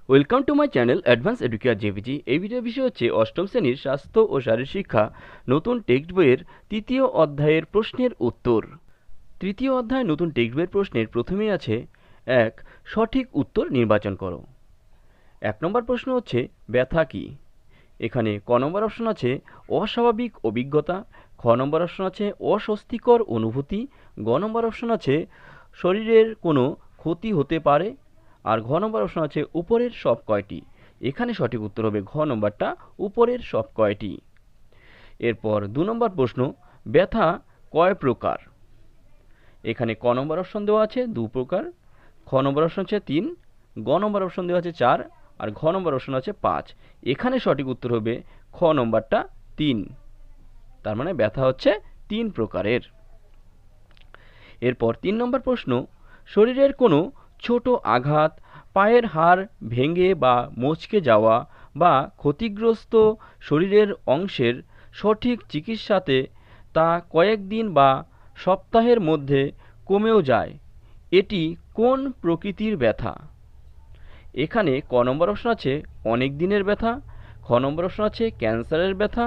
Welcome to my channel advance educare JVG. এই ভিডিওর বিষয় হচ্ছে অষ্টম শ্রেণীর স্বাস্থ্য ও শারীর শিক্ষা নতুন টেক্সট বইয়ের তৃতীয় অধ্যায়ের প্রশ্নের উত্তর। তৃতীয় অধ্যায় নতুন টেক্সট বইয়ের প্রশ্নের প্রথমেই আছে এক, সঠিক উত্তর নির্বাচন করো। 1 নম্বর প্রশ্ন হচ্ছে ব্যথা কি। এখানে ক নম্বর অপশন আছে অস্বাভাবিক অভিজ্ঞতা, খ নম্বর অপশন আছে অস্বস্তিকর অনুভূতি, গ নম্বর অপশন আছে শরীরের কোনো ক্ষতি হতে পারে, আর ঘ নম্বর অপশন আছে উপরের সব কয়টি। এখানে সঠিক উত্তর হবে ঘ নম্বরটা, উপরের সব কয়টি। এরপর 2 নম্বর প্রশ্ন ব্যথা কয় প্রকার। এখানে ক নম্বর অপশন দেওয়া আছে 2 প্রকার, খ নম্বর অপশন আছে 3, গ নম্বর অপশন দেওয়া আছে 4, আর ঘ নম্বর অপশন আছে 5। এখানে সঠিক উত্তর হবে খ নম্বরটা 3। তার মানে ব্যথা হচ্ছে 3 প্রকারের। এরপর 3 নম্বর প্রশ্ন শরীরের কোনো ছোট আঘাত, পায়ের হাড় ভেঙে বা মচকে যাওয়া বা ক্ষতিগ্রস্ত শরীরের অংশের সঠিক চিকিৎসাতে তা কয়েকদিন বা সপ্তাহের মধ্যে কমেও যায়, এটি কোন প্রকৃতির ব্যথা। এখানে ক নম্বর অপশন আছে অনেক দিনের ব্যথা, খ নম্বর অপশন আছে ক্যান্সারের ব্যথা,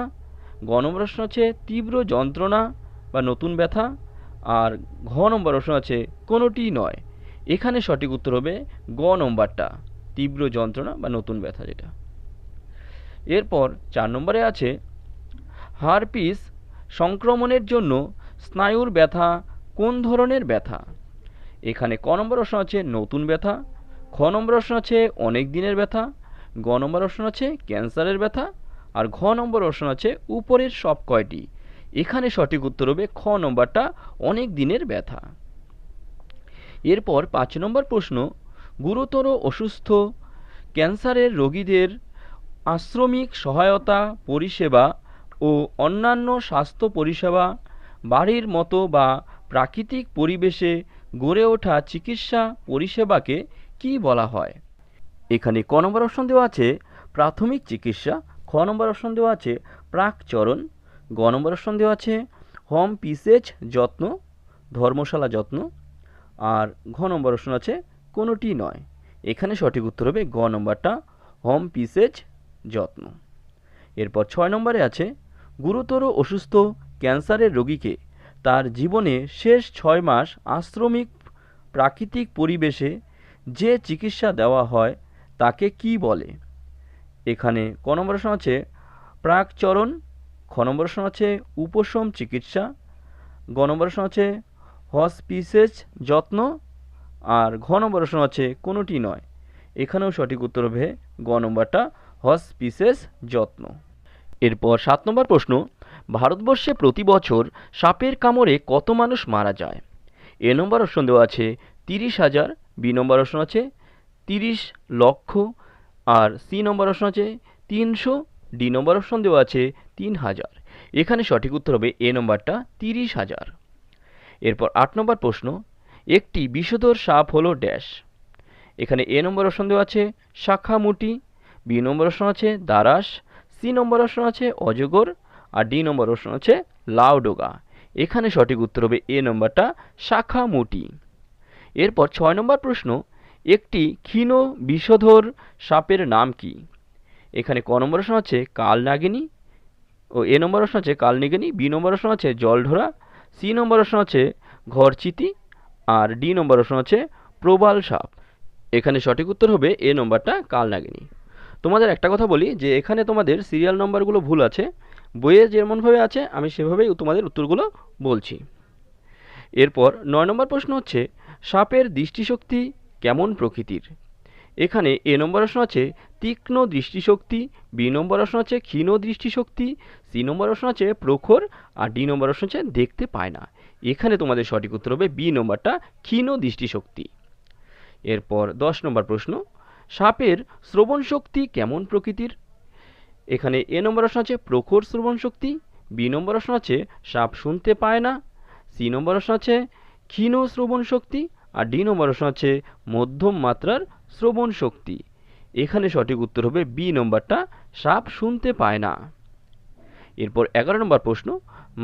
গ নম্বর অপশন আছে তীব্র যন্ত্রণা বা নতুন ব্যথা, আর ঘ নম্বর অপশন আছে কোনোটিই নয়। এখানে সঠিক উত্তর হবে গ নম্বরটা, তীব্র যন্ত্রণা বা নতুন ব্যথা যেটা। এরপর 4 নম্বরে আছে হারপিস সংক্রমণের জন্য স্নায়ুর ব্যথা কোন ধরনের ব্যথা। এখানে ক নম্বর অপশন আছে নতুন ব্যথা, খ নম্বর অপশন আছে অনেক দিনের ব্যথা, গ নম্বর অপশন আছে ক্যান্সারের ব্যথা, আর ঘ নম্বর অপশন আছে উপরের সব কয়টি। এখানে সঠিক উত্তর হবে খ নম্বরটা, অনেক দিনের ব্যথা। এরপর 5 নম্বর প্রশ্ন গুরুতর অসুস্থ ক্যান্সারের রোগীদের আশ্রমিক সহায়তা পরিষেবা ও অন্যান্য স্বাস্থ্য পরিষেবা বাড়ির মতো বা প্রাকৃতিক পরিবেশে গড়ে ওঠা চিকিৎসা পরিষেবাকে কি বলা হয়। এখানে ক নম্বর অপশন দেওয়া আছে প্রাথমিক চিকিৎসা, খ নম্বর অপশন দেওয়া আছে প্রাকচরণ, গ নম্বর অপশন দেওয়া আছে হোম পিসেজ যত্ন, ধর্মশালা যত্ন, আর ঘ নম্বর অপশন আছে কোনোটি নয়। এখানে সঠিক উত্তর হবে গ নম্বরটা, হোম পিসেজ যত্ন। এরপর 6 নম্বরে আছে গুরুতর অসুস্থ ক্যান্সারের রোগীকে তার জীবনে শেষ 6 মাস আশ্রমিক প্রাকৃতিক পরিবেশে যে চিকিৎসা দেওয়া হয় তাকে কি বলে। এখানে ক নম্বর অপশন আছে প্রাকচরণ, খ নম্বর অপশন আছে উপশম চিকিৎসা, গ নম্বর অপশন আছে হসপিসেজ যত্ন, আর ঘ নম্বর অপশন আছে কোনোটি নয়। এখানেও সঠিক উত্তর হবে গ নম্বরটা, হসপিসেজ যত্ন। এরপর 7 নম্বর প্রশ্ন ভারতবর্ষে প্রতি বছর সাপের কামড়ে কত মানুষ মারা যায়। এ নম্বর অপশন দেওয়া আছে 30,000, বি নম্বর অপশন আছে 30 লক্ষ, আর সি নম্বর অপশন আছে 300, ডি নম্বর অপশন দেওয়া আছে 3000। এখানে সঠিক উত্তর হবে এ নম্বরটা, 30,000। এরপর 8 নম্বর প্রশ্ন একটি বিষধর সাপ হলো ড্যাশ। এখানে এ নম্বর অপশন দেওয়া আছে শাখামুটি, বি নম্বর অপশন আছে দারাস, সি নম্বর অপশন আছে অজগর, আর ডি নম্বর অপশন আছে লাউডোগা। এখানে সঠিক উত্তর হবে এ নম্বরটা, শাখামুটি। এরপর 6 নম্বর প্রশ্ন একটি ক্ষীণ বিষধর সাপের নাম কি। এখানে ক নম্বর অপশন আছে কালনাগিনী, ও এ নম্বর অপশন আছে কালনিগিনী, বি নম্বর অপশন আছে জলঢোরা, সি নম্বর অপশন আছে ঘরচিতি, আর ডি নম্বর অপশন আছে প্রবাল সাপ। এখানে সঠিক উত্তর হবে এ নম্বরটা, কালনাগিনী। তোমাদের একটা কথা বলি যে এখানে তোমাদের সিরিয়াল নম্বরগুলো ভুল আছে, বইয়ে যেমনভাবে আছে আমি সেভাবেই তোমাদের উত্তরগুলো বলছি। এরপর 9 নম্বর প্রশ্ন হচ্ছে সাপের দৃষ্টিশক্তি কেমন প্রকৃতির। এখানে এ নম্বর অপশন আছে তীক্ষ্ণ দৃষ্টিশক্তি, বি নম্বর অপশন আছে ক্ষীণ দৃষ্টিশক্তি, সি নম্বর অপশন আছে প্রখর, আর ডি নম্বর অপশন আছে দেখতে পায় না। এখানে তোমাদের সঠিক উত্তর হবে বি নম্বরটা, ক্ষীণ দৃষ্টিশক্তি। এরপর 10 নম্বর প্রশ্ন সাপের শ্রবণ শক্তি কেমন প্রকৃতির। এখানে এ নম্বর অপশন আছে প্রখর শ্রবণ শক্তি, বি নম্বর অপশন আছে সাপ শুনতে পায় না, সি নম্বর অপশন আছে ক্ষীণ শ্রবণ শক্তি, আর ডি নম্বর অপশন আছে মধ্যম মাত্রার শ্রবণ শক্তি। এখানে সঠিক উত্তর হবে বি নম্বরটা, সাপ শুনতে পায় না। এরপর 11 নম্বর প্রশ্ন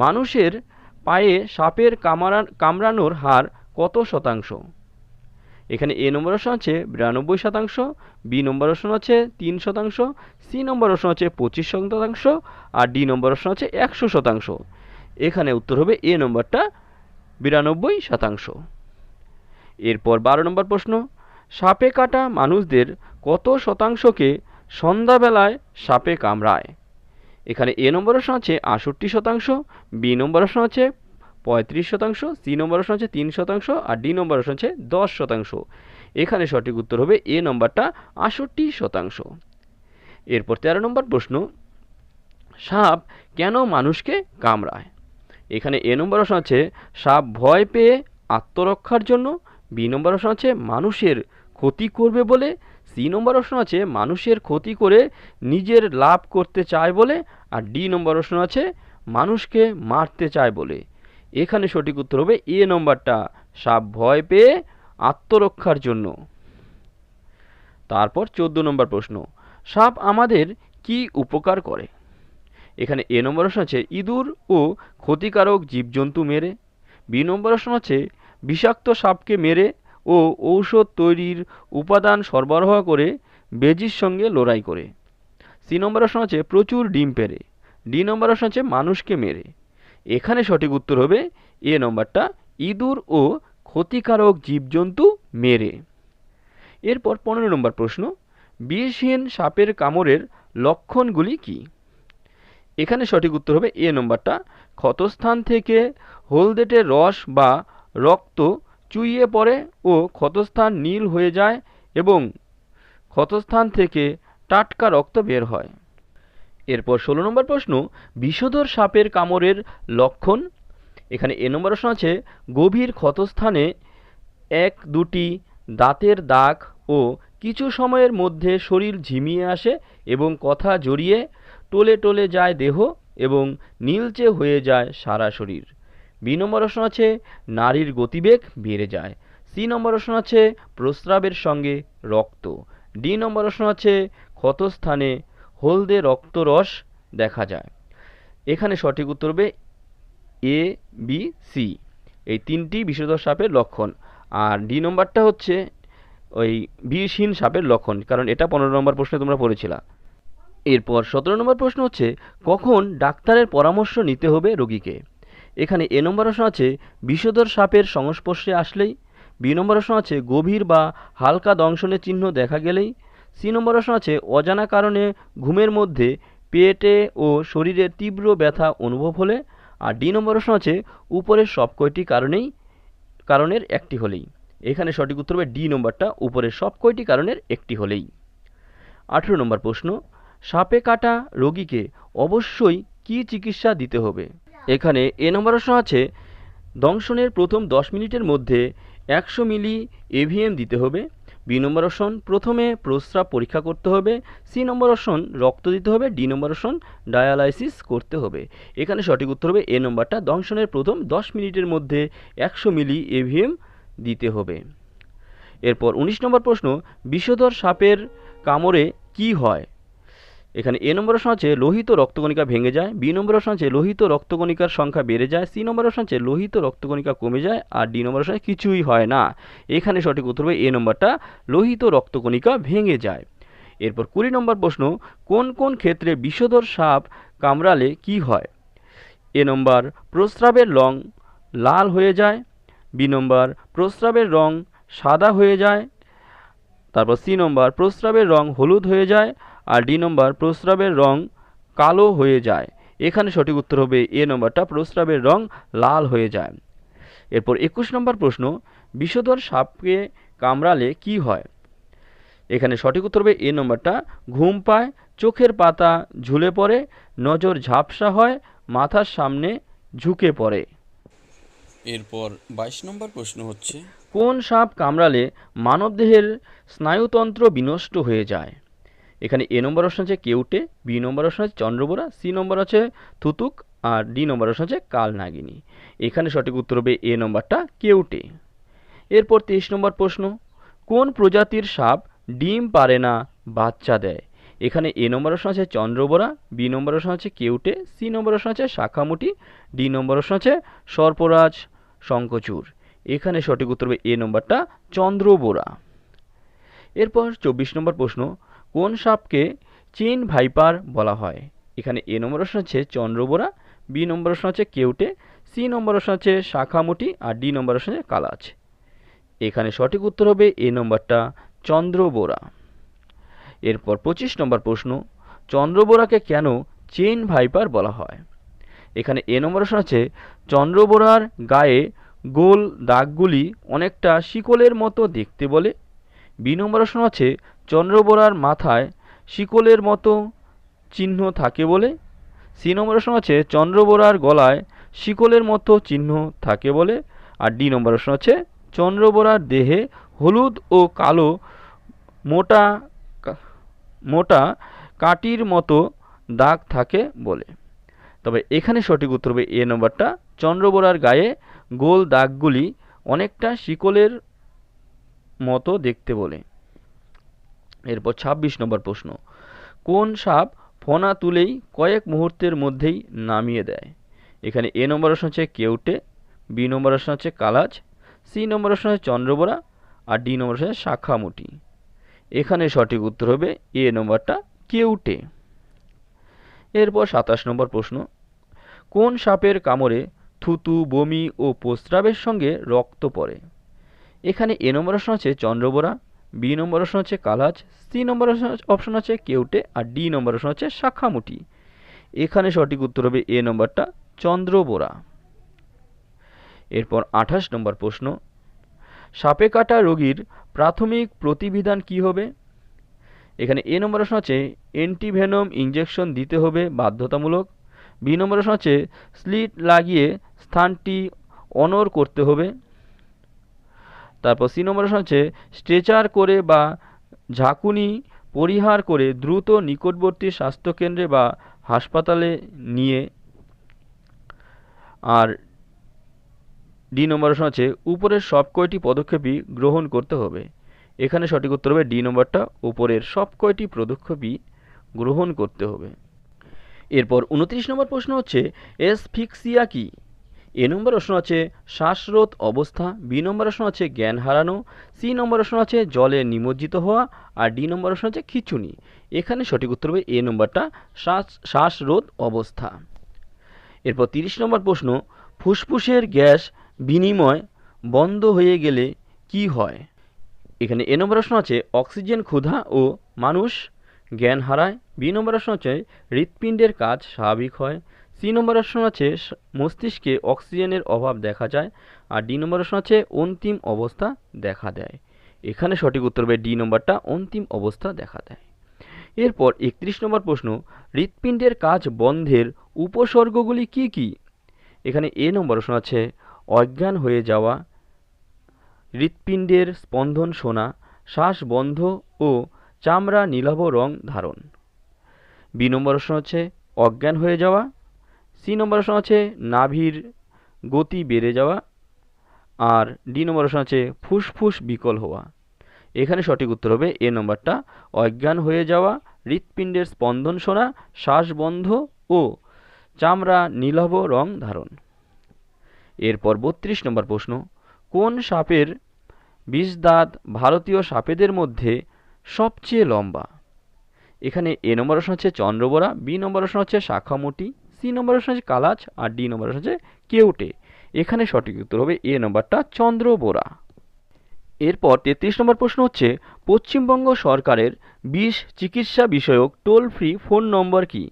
মানুষের পায়ে সাপের কামড়ানোর হার কত শতাংশ। এখানে এ নম্বর অপশন আছে 92%, বি নম্বর অপশন আছে 3%, সি নম্বর অপশন আছে 25%, আর ডি নম্বর অপশন আছে 100%। এখানে উত্তর হবে এ নম্বরটা 92%। এরপর 12 নম্বর প্রশ্ন, সাপে কাটা মানুষদের কত শতাংশকে সন্ধ্যাবেলায় সাপে কামড়ায়? এখানে এ নম্বর অপশন আছে 68%, বি নম্বর অপশন আছে 35%, সি নম্বর অপশন আছে 3%, আর ডি নম্বর অপশন আছে 10%। এখানে সঠিক উত্তর হবে এ নম্বরটা 68%। এরপর 13 নম্বর প্রশ্ন, সাপ কেন মানুষকে কামড়ায়? এখানে এ নম্বর অপশন আছে সাপ ভয় পেয়ে আত্মরক্ষার জন্য, বি নম্বর অপশন আছে মানুষের ক্ষতি করবে বলে, সি নম্বর অপশন আছে মানুষের ক্ষতি করে নিজের লাভ করতে চায় বলে, আর ডি নম্বর অপশন আছে মানুষকে মারতে চায় বলে। এখানে সঠিক উত্তর হবে এ নম্বরটা, সাপ ভয় পেয়ে আত্মরক্ষার জন্য। তারপর 14 নম্বর প্রশ্ন, সাপ আমাদের কি উপকার করে? এখানে এ নম্বর অপশন আছে ইঁদুর ও ক্ষতিকারক জীবজন্তু মেরে, বি নম্বর অপশন আছে বিষাক্ত সাপকে মেরে ও ঔষধ তৈরির উপাদান সরবরাহ করে বেজির সঙ্গে লড়াই করে, সি নম্বর অপশন আছে প্রচুর ডিম পেড়ে, ডি নম্বর অপশন আছে মানুষকে মেরে। এখানে সঠিক উত্তর হবে এ নম্বরটা, ইঁদুর ও ক্ষতিকারক জীবজন্তু মেরে। এরপর 15 নম্বর প্রশ্ন, বিষহীন সাপের কামড়ের লক্ষণগুলি কি? এখানে সঠিক উত্তর হবে এ নম্বরটা, ক্ষতস্থান থেকে হলদেটে রস বা রক্ত চুইয়ে পড়ে ও ক্ষতস্থান নীল হয়ে যায় এবং ক্ষতস্থান থেকে টাটকা রক্ত বের হয়। এরপর 16 নম্বর প্রশ্ন, বিষধর সাপের কামড়ের লক্ষণ। এখানে এ নম্বর অপশন আছে গভীর ক্ষতস্থানে 1-2টি দাঁতের দাগ ও কিছু সময়ের মধ্যে শরীর ঝিমিয়ে আসে এবং কথা জড়িয়ে টলে টলে যায় দেহ এবং নীলচে হয়ে যায় সারা শরীর, বি নম্বর অপশন আছে নারীর গতিবেগ বেড়ে যায়, সি নম্বর অপশন আছে প্রস্রাবের সঙ্গে রক্ত, ডি নম্বর অপশন আছে ক্ষতস্থানে হলদে রক্তরস দেখা যায়। এখানে সঠিক উত্তর হবে এ, বি, সি, এই তিনটি বিষধর সাপের লক্ষণ। আর ডি নম্বরটা হচ্ছে ওই বিষহীন সাপের লক্ষণ, কারণ এটা 15 নম্বর প্রশ্নে তোমরা পড়েছিলা। এরপর 17 নম্বর প্রশ্ন হচ্ছে কখন ডাক্তারের পরামর্শ নিতে হবে রোগীকে? এখানে এ নম্বর অপশন আছে বিষধর সাপের সংস্পর্শে আসলেই, বি নম্বর অপশন আছে গভীর বা হালকা দংশনের চিহ্ন দেখা গেলেই, সি নম্বর অপশন আছে অজানা কারণে ঘুমের মধ্যে পেটে ও শরীরে তীব্র ব্যথা অনুভব হলে, আর ডি নম্বর অপশন আছে উপরের সব কয়টি কারণের একটি হলেই। এখানে সঠিক উত্তর হবে ডি নম্বরটা, উপরের সব কয়টি কারণের একটি হলেই। 18 নম্বর প্রশ্ন, সাপে কাটা রোগীকে অবশ্যই কি চিকিৎসা দিতে হবে? এখানে এ নম্বর অপশন আছে দংশনের প্রথম 10 মিনিটের মধ্যে 100 মিলি এভিএম দিতে হবে, বি নম্বর অপশন প্রথমে প্রস্রাব পরীক্ষা করতে হবে, সি নম্বর অপশন রক্ত দিতে হবে, ডি নম্বর অপশন ডায়ালাইসিস করতে হবে। এখানে সঠিক উত্তর হবে এ নম্বরটা, দংশনের প্রথম 10 মিনিটের মধ্যে 100 মিলি এভিএম দিতে হবে। এরপর 19 নম্বর প্রশ্ন, বিষধর সাপের কামড়ে কি হয়? এখানে এ নম্বর অপশন আছে লোহিত রক্তকণিকা ভেঙে যায়, বি নম্বর অপশন আছে লোহিত রক্তকণিকার সংখ্যা বেড়ে যায়, সি নম্বর অপশন আছে লোহিত রক্তকণিকা কমে যায়, আর ডি নম্বর অপশন কিছুই হয় না। এখানে সঠিক উত্তর হবে এ নম্বরটা, লোহিত রক্তকণিকা ভেঙে যায়। এরপর 20 নম্বর প্রশ্ন, কোন কোন ক্ষেত্রে বিষধর সাপ কামড়ালে কি হয়? এ নম্বর প্রস্রাবের রং লাল হয়ে যায়, বি নম্বর প্রস্রাবের রং সাদা হয়ে যায়, তারপর সি নম্বর প্রস্রাবের রং হলুদ হয়ে যায়, আর ডি নম্বর প্রস্রাবের রং কালো হয়ে যায়। এখানে সঠিক উত্তর হবে এ নম্বরটা, প্রস্রাবের রং লাল হয়ে যায়। এরপর 21 নম্বর প্রশ্ন, বিষধর সাপকে কামড়ালে কি হয়? এখানে সঠিক উত্তর হবে এ নম্বরটা, ঘুম পায়, চোখের পাতা ঝুলে পড়ে, নজর ঝাপসা হয়, মাথার সামনে ঝুঁকে পড়ে। এরপর 22 নম্বর প্রশ্ন হচ্ছে কোন সাপ কামড়ালে মানবদেহের স্নায়ুতন্ত্র বিনষ্ট হয়ে যায়? এখানে এ নম্বর অপশন আছে কেউটে, বি নম্বর অপশন আছে চন্দ্রবোরা, সি নম্বর আছে থুতুক, আর ডি নম্বর অপশন আছে কালনাগিনী। এখানে সঠিক উত্তর হবে এ নম্বরটা, কেউটে। এরপর 23 নম্বর প্রশ্ন, কোন প্রজাতির সাপ ডিম পারে না বাচ্চা দেয়? এখানে এ নম্বর অপশন আছে চন্দ্রবোরা, বি নম্বর অপশন আছে কেউটে, সি নম্বর অপশন আছে শাখামুটি, ডি নম্বর অপশন আছে সর্পরাজ শঙ্খচূড়। এখানে সঠিক উত্তর হবে এ নম্বরটা চন্দ্রবোরা। এরপর 24 নম্বর প্রশ্ন, কোন সাপকে চেইন ভাইপার বলা হয়? এখানে এ নম্বর অপশন হচ্ছে চন্দ্রবোরা, বি নম্বর অপশন হচ্ছে কেউটে, সি নম্বর অপশন হচ্ছে শাখামুটি আর ডি নম্বর অপশন হচ্ছে কালাচ। এখানে সঠিক উত্তর হবে এ নম্বরটা চন্দ্রবোরা। এরপর 25 নম্বর প্রশ্ন, চন্দ্রবোরাকে কেন চেইন ভাইপার বলা হয়? এখানে এ নম্বর অপশন হচ্ছে চন্দ্রবোরার গায়ে গোল দাগগুলি অনেকটা শিকলের মতো দেখতে বলে, বি নম্বর অপশন আছে চন্দ্রবোরার মাথায় শিকলের মতো চিহ্ন থাকে বলে, সি নম্বর অপশন আছে চন্দ্রবোরার গলায় শিকলের মতো চিহ্ন থাকে বলে, আর ডি নম্বর অপশন আছে চন্দ্রবোরার দেহে হলুদ ও কালো মোটা মোটা কাঠির মতো দাগ থাকে বলে। তবে এখানে সঠিক উত্তর হবে এ নম্বরটা চন্দ্রবোরার গায়ে গোল দাগগুলি অনেকটা শিকলের মতো দেখতে বলে। এরপর 26 নম্বর প্রশ্ন, কোন সাপ ফনা তুলেই কয়েক মুহূর্তের মধ্যেই নামিয়ে দেয়? এখানে এ নম্বর অপশন হচ্ছে কেউটে, বি নম্বর অপশন হচ্ছে কালাচ, সি নম্বর অপশন হচ্ছে চন্দ্রবোরা আর ডি নম্বর অপশন হচ্ছে শাখামুটি। এখানে সঠিক উত্তর হবে এ নম্বরটা কেউটে। এরপর 27 নম্বর প্রশ্ন, কোন সাপের কামড়ে থুতু, বমি ও প্রস্রাবের সঙ্গে রক্ত পড়ে? এখানে এ নম্বর অপশন আছে চন্দ্রবোরা, বি নম্বর অপশন হচ্ছে কালাচ, সি নম্বর অপশন আছে কেউটে আর ডি নম্বর অপশন হচ্ছে শাখামুটি। এখানে সঠিক উত্তর হবে এ নম্বরটা চন্দ্রবোরা। এরপর 28 নম্বর প্রশ্ন, সাপে কাটা রোগীর প্রাথমিক প্রতিবিধান কি হবে? এখানে এ নম্বর অপশন আছে অ্যান্টিভেনম ইঞ্জেকশন দিতে হবে বাধ্যতামূলক, বি নম্বর অপশন আছে স্লিট লাগিয়ে স্থানটি অনড় করতে হবে, তারপর সি নম্বর অপশন হচ্ছে স্ট্রেচার করে বা ঝাঁকুনি পরিহার করে দ্রুত নিকটবর্তী স্বাস্থ্যকেন্দ্রে বা হাসপাতালে নিয়ে, আর ডি নম্বর অপশন হচ্ছে উপরের সব কয়টি পদক্ষেপই গ্রহণ করতে হবে। এখানে সঠিক উত্তর হবে ডি নম্বরটা উপরের সব কয়টি পদক্ষেপই গ্রহণ করতে হবে। এরপর 29 নম্বর প্রশ্ন হচ্ছে এসফিক্সিয়া কি? এ নম্বর অপশন আছে শ্বাসরোধ অবস্থা, বি নম্বর অপশন আছে জ্ঞান হারানো, সি নম্বর অপশন আছে জলে নিমজ্জিত হওয়া আর ডি নম্বর অপশন আছে খিঁচুনি। এখানে সঠিক উত্তর হবে এ নম্বরটা শ্বাসরোধ অবস্থা। এরপর 30 নম্বর প্রশ্ন, ফুসফুসের গ্যাস বিনিময় বন্ধ হয়ে গেলে কি হয়? এখানে এ নম্বর অপশন আছে অক্সিজেন ক্ষুধা ও মানুষ জ্ঞান হারায়, বি নম্বর অপশন আছে হৃৎপিণ্ডের কাজ স্বাভাবিক হয়, সি নম্বর অপশন আছে মস্তিষ্কে অক্সিজেনের অভাব দেখা যায় আর ডি নম্বর অপশন আছে অন্তিম অবস্থা দেখা দেয়। এখানে সঠিক উত্তর হবে ডি নম্বরটা অন্তিম অবস্থা দেখা দেয়। এরপর 31 নম্বর প্রশ্ন, হৃৎপিণ্ডের কাজ বন্ধের উপসর্গগুলি কি কি? এখানে এ নম্বর অপশন আছে অজ্ঞান হয়ে যাওয়া, হৃৎপিণ্ডের স্পন্দন শোনা, শ্বাস বন্ধ ও চামড়া নীলাভ রং ধারণ, বি নম্বর অপশন হচ্ছে অজ্ঞান হয়ে যাওয়া, সি নম্বর অপশন আছে নাভির গতি বেড়ে যাওয়া আর ডি নম্বর অপশন আছে ফুসফুস বিকল হওয়া। এখানে সঠিক উত্তর হবে এ নম্বরটা অজ্ঞান হয়ে যাওয়া, হৃৎপিণ্ডের স্পন্দন শোনা, শ্বাস বন্ধ ও চামড়া নীলাভ রং ধারণ। এরপর 32 নম্বর প্রশ্ন, কোন সাপের বিষ দাঁত ভারতীয় সাপেদের মধ্যে সবচেয়ে লম্বা? এখানে এ নম্বর অপশন হচ্ছে চন্দ্রবোরা, বি নম্বর অপশন হচ্ছে শাখামুটি, সি নম্বর অপশন হচ্ছে কালাচ আর ডি নম্বর অপশন হচ্ছে কেউটে। এখানে সঠিক উত্তর হবে এ নম্বরটা চন্দ্রবোরা। এরপর 33 নম্বর প্রশ্ন হচ্ছে পশ্চিমবঙ্গ সরকারের বিষ চিকিৎসা বিষয়ক টোল ফ্রি ফোন নম্বর কি?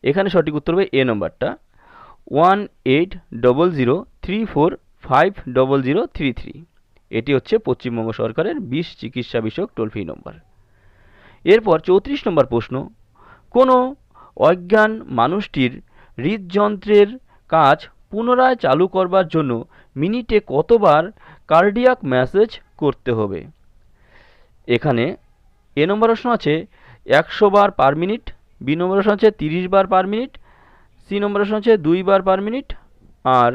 এখানে সঠিক উত্তর হবে এ নম্বরটা 1800345033। এটি হচ্ছে পশ্চিমবঙ্গ সরকারের বিষ চিকিৎসা বিষয়ক টোল ফ্রি নম্বর। এরপর 34 নম্বর প্রশ্ন, কোনো অজ্ঞান মানুষটির হৃদযন্ত্রের কাজ পুনরায় চালু করবার জন্য মিনিটে কতবার কার্ডিয়াক ম্যাসেজ করতে হবে? এখানে এ নম্বর অপশন আছে 100 বার পার মিনিট, বি নম্বর অপশন আছে 30 বার পার মিনিট, সি নম্বর অপশন আছে 2 বার পার মিনিট আর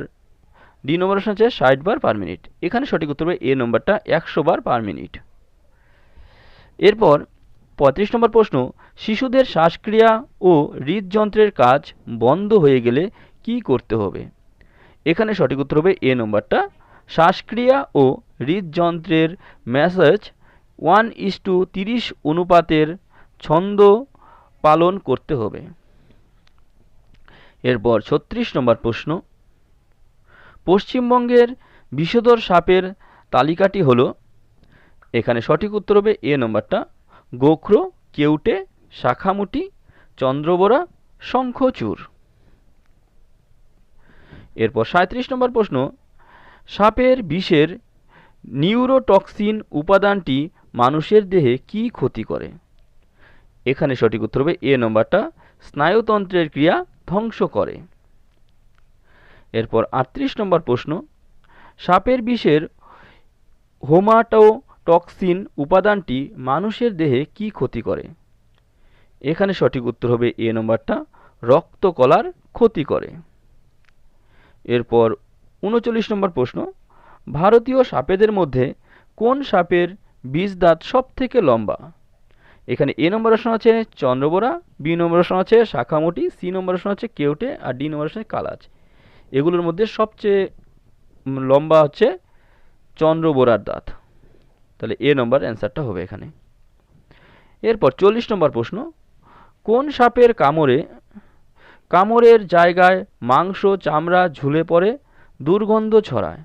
ডি নম্বর অপশন আছে 60 বার পার মিনিট। এখানে সঠিক উত্তর হবে এ নম্বরটা 100 বার পার মিনিট। এরপর 35 নম্বর প্রশ্ন, শিশুদের শ্বাসক্রিয়া ও হৃদযন্ত্রের কাজ বন্ধ হয়ে গেলে কি করতে হবে? এখানে সঠিক উত্তর হবে এ নম্বরটা শ্বাসক্রিয়া ও হৃদযন্ত্রের ম্যাসাজ 1:30 অনুপাতের ছন্দ পালন করতে হবে। এরপর 36 নম্বর প্রশ্ন, পশ্চিমবঙ্গের বিষধর সাপের তালিকাটি হলো, এখানে সঠিক উত্তর হবে এ নম্বরটা, গোখরো, কেউটে, শাখামুটি, চন্দ্রবোরা, শঙ্খচূড়। এরপর 37 নম্বর প্রশ্ন, সাপের বিষের নিউরোটক্সিন উপাদানটি মানুষের দেহে কি ক্ষতি করে? এখানে সঠিক উত্তর হবে এ নম্বরটা, স্নায়ুতন্ত্রের ক্রিয়া ধ্বংস করে। এরপর 38 নম্বর প্রশ্ন, সাপের বিষের হোমাটোটক্সিন উপাদানটি মানুষের দেহে কি ক্ষতি করে? এখানে সঠিক উত্তর হবে এ নম্বরটা, রক্তকলার ক্ষতি করে। এরপর 39 নম্বর প্রশ্ন, ভারতীয় সাপেদের মধ্যে কোন সাপের বিষদাঁত সব থেকে লম্বা? এখানে এ নম্বর অপশন আছে চন্দ্রবোরা, বি নম্বর অপশন আছে শাখামুটি, সি নম্বর অপশন আছে কেউটে, আর ডি নম্বর অপশন আছে কালাজ। এগুলোর মধ্যে সবচেয়ে লম্বা হচ্ছে চন্দ্রবোরার দাঁত, তাহলে এ নম্বর অ্যান্সারটা হবে এখানে। এরপর 40 নম্বর প্রশ্ন, কোন সাপের কামড়ের জায়গায় মাংস চামড়া ঝুলে পড়ে দুর্গন্ধ ছড়ায়?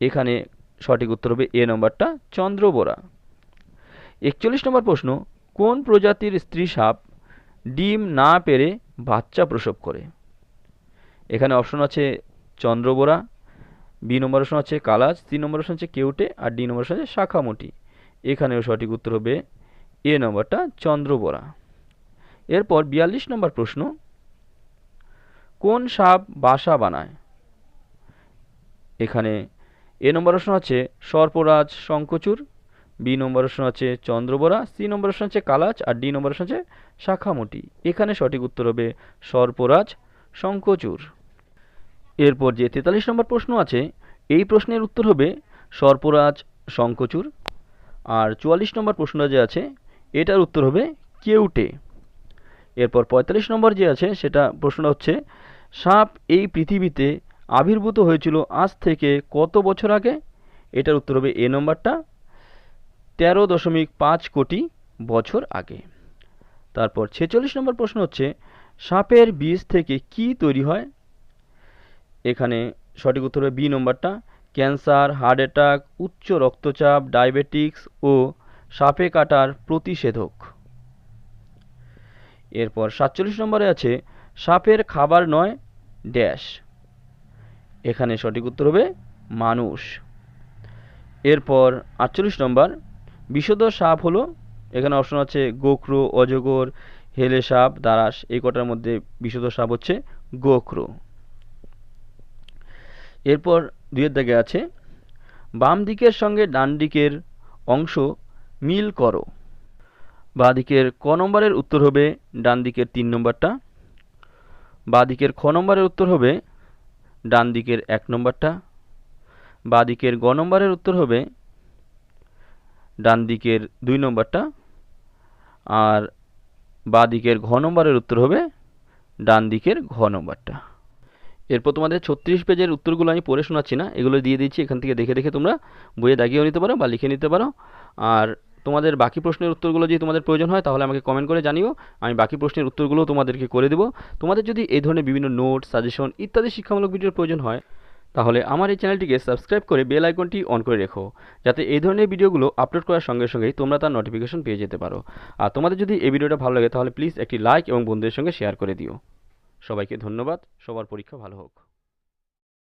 এখানে সঠিক উত্তর হবে এ নম্বরটা, চন্দ্রবোরা। 41 নম্বর প্রশ্ন, কোন প্রজাতির স্ত্রী সাপ ডিম না পেরে বাচ্চা প্রসব করে? এখানে অপশন আছে চন্দ্রবোরা, বি নম্বর অপশন আছে কালাজ, সি নম্বর অপশন আছে কেউটে, আর ডি নম্বর অপশন আছে শাখামুটি। এখানেও সঠিক উত্তর হবে এ নম্বরটা, চন্দ্রবোরা। এরপর 42 নম্বর প্রশ্ন, কোন সাপ বাসা বানায়? এখানে এ নম্বর অপশন আছে সর্পরাজ, শঙ্খচূড়, বি নম্বর অপশন আছে চন্দ্রবোরা, সি নম্বর অপশন আছে কালাজ, আর ডি নম্বর অপশন আছে শাখামুটি। এখানে সঠিক উত্তর হবে সর্পরাজ, শঙ্খচূড়। এরপর যে 43 নম্বর প্রশ্ন আছে, এই প্রশ্নের উত্তর হবে সর্পরাজ, শঙ্খচূড়। আর 44 নম্বর প্রশ্নটা যে আছে, এটার উত্তর হবে কেউটে। এরপর 45 নম্বর যে আছে, সেটা প্রশ্নটা হচ্ছে, সাপ এই পৃথিবীতে আবির্ভূত হয়েছিল আজ থেকে কত বছর আগে? এটার উত্তর হবে এ নম্বরটা, 13.5 কোটি বছর আগে। তারপর 46 নম্বর প্রশ্ন হচ্ছে, সাপের বিষ থেকে কি তৈরি হয়? এখানে সঠিক উত্তর হবে বি নম্বরটা, ক্যান্সার, হার্ট অ্যাটাক, উচ্চ রক্তচাপ, ডায়াবেটিক্স ও সাপে কাটার প্রতিষেধক। এরপর 47 নম্বরে আছে, সাপের খাবার নয় ড্যাশ। এখানে সঠিক উত্তর হবে মানুষ। এরপর 48 নম্বর, বিষধর সাপ হলো, এখানে অপশন আছে গোখরো, অজগর, হেলে সাপ, দারাস। এই কটার মধ্যে বিষধর সাপ হচ্ছে গোখরো। এরপর 2 দাগে আছে, বাম দিকের সঙ্গে ডান দিকের অংশ মিল করো। বাঁ দিকের ক নম্বরের উত্তর হবে ডান দিকের 3 নম্বরটা, বাঁ দিকের খ নম্বরের উত্তর হবে ডান দিকের 1 নম্বরটা, বাঁ দিকের গ নম্বরের উত্তর হবে ডান দিকের 2 নম্বরটা, আর বাঁ দিকের ঘ নম্বরের উত্তর হবে ডান দিকের ঘ নম্বরটা। এরপর তোমাদের 36 পেজের উত্তরগুলো আমি পড়ে শোনাচ্ছি না, এগুলো দিয়ে দিচ্ছি, এখান থেকে দেখে দেখে তোমরা বইয়ে দাগিয়েও নিতে পারো বা লিখে নিতে পারো। আর তোমাদের বাকি প্রশ্নের উত্তরগুলো যদি তোমাদের প্রয়োজন হয় তাহলে আমাকে কমেন্ট করে জানিও, আমি বাকি প্রশ্নের উত্তরগুলো তোমাদেরকে করে দেবো। তোমাদের যদি এই ধরনের বিভিন্ন নোট, সাজেশন ইত্যাদি শিক্ষামূলক ভিডিওর প্রয়োজন হয় তাহলে আমার এই চ্যানেলটিকে সাবস্ক্রাইব করে বেল আইকনটি অন করে রেখো, যাতে এই ধরনের ভিডিওগুলো আপলোড করার সঙ্গে সঙ্গেই তোমরা তার নোটিফিকেশন পেয়ে যেতে পারো। আর তোমাদের যদি এই ভিডিওটা ভালো লাগে তাহলে প্লিজ একটি লাইক এবং বন্ধুদের সঙ্গে শেয়ার করে দিও। সবাইকে ধন্যবাদ, সবার পরীক্ষা ভালো হোক।